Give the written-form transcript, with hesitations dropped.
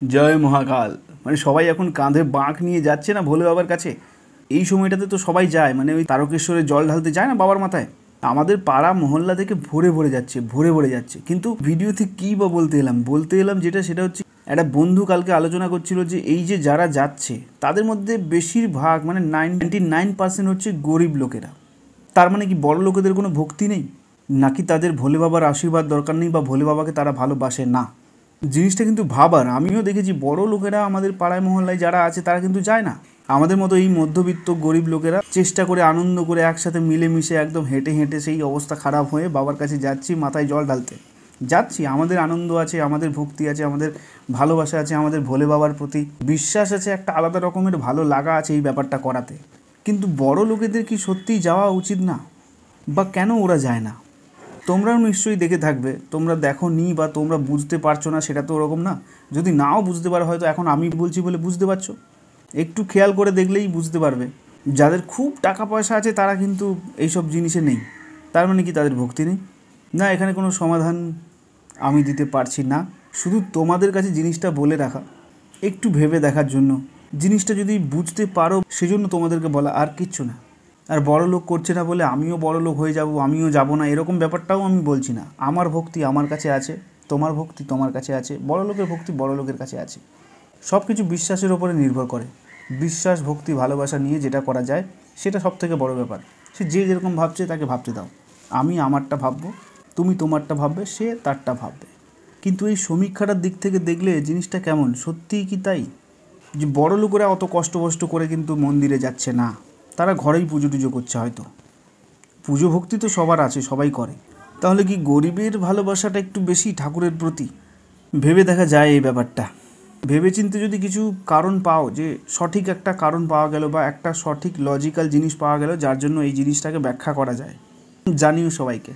জয় মহাকাল। মানে সবাই এখন কাঁধে বাঁক নিয়ে যাচ্ছে না ভোলে বাবার কাছে। এই সময়টাতে তো সবাই যায়, মানে ওই তারকেশ্বরে জল ঢালতে যায় না বাবার মাথায়। আমাদের পাড়া মহল্লা থেকে ভরে ভরে যাচ্ছে, ভরে ভরে যাচ্ছে। কিন্তু ভিডিওতে কী বা বলতে এলাম যেটা, সেটা হচ্ছে একটা বন্ধু কালকে আলোচনা করছিল যে এই যে যারা যাচ্ছে তাদের মধ্যে বেশিরভাগ মানে 99% হচ্ছে গরিব লোকেরা। তার মানে কি বড় লোকেদের কোনো ভক্তি নেই, নাকি তাদের ভোলে বাবার আশীর্বাদ দরকার নেই, বা ভোলে বাবাকে তারা ভালোবাসে না? জিনিসটা কিন্তু ভাবার। আমিও দেখেছি বড় লোকেরা আমাদের পাড়ায় মহল্লায় যারা আছে তারা কিন্তু যায় না। আমাদের মতো এই মধ্যবিত্ত গরিব লোকেরা চেষ্টা করে, আনন্দ করে, একসাথে মিলেমিশে একদম হেঁটে হেঁটে সেই অবস্থা খারাপ হয়ে বাবার কাছে যাচ্ছি মাথায় জল ঢালতে যাচ্ছি। আমাদের আনন্দ আছে, আমাদের ভক্তি আছে, আমাদের ভালোবাসা আছে, আমাদের ভোলে বাবার প্রতি বিশ্বাস আছে, একটা আলাদা রকমের ভালো লাগা আছে এই ব্যাপারটা করাতে। কিন্তু বড় লোকেদের কি সত্যিই যাওয়া উচিত না? বা কেন ওরা যায় না? তোমরাও নিশ্চয়ই দেখে থাকবে, তোমরা দেখো নি বা তোমরা বুঝতে পারছো না, সেটা তো ওরকম না। যদি নাও বুঝতে পারো, হয়তো এখন আমি বলছি বলে বুঝতে পারছো। একটু খেয়াল করে দেখলেই বুঝতে পারবে, যাদের খুব টাকা পয়সা আছে তারা কিন্তু এইসব জিনিসে নেই। তার মানে কি তাদের ভক্তি নেই? না, এখানে কোনো সমাধান আমি দিতে পারছি না। শুধু তোমাদের কাছে জিনিসটা বলে রাখা, একটু ভেবে দেখার জন্য। জিনিসটা যদি বুঝতে পারো সেজন্য তোমাদেরকে বলা, আর কিচ্ছু না। আর বড় লোক করছে না বলে আমিও বড় লোক হয়ে যাব, আমিও যাব না, এরকম ব্যাপারটাও আমি বলছি না। আমার ভক্তি আমার কাছে আছে, তোমার ভক্তি তোমার কাছে আছে, বড় লোকের ভক্তি বড় লোকের কাছে আছে। সব কিছু বিশ্বাসের ওপরে নির্ভর করে। বিশ্বাস, ভক্তি, ভালোবাসা নিয়ে যেটা করা যায় সেটা সব থেকে বড় ব্যাপার। সে যে যেরকম ভাবছে তাকে ভাবতে দাও। আমি আমারটা ভাববো, তুমি তোমারটা ভাববে, সে তারটা ভাববে। কিন্তু এই সমীক্ষাটার দিক থেকে দেখলে জিনিসটা কেমন, সত্যিই কি তাই যে বড় লোকেরা অত কষ্ট করে কিন্তু মন্দিরে যাচ্ছে না? তারা ঘরেই পুজো টুজো করছে হয়তো। পুজো ভক্তি তো সবার আছে, সবাই করে। তাহলে কি গরিবের ভালোবাসাটা একটু বেশি ঠাকুরের প্রতি? ভেবে দেখা যায় এই ব্যাপারটা। ভেবেচিন্তে যদি কিছু কারণ পাও, যে সঠিক একটা কারণ পাওয়া গেল বা একটা সঠিক লজিক্যাল জিনিস পাওয়া গেল যার জন্য এই জিনিসটাকে ব্যাখ্যা করা যায়, জানিও সবাইকে।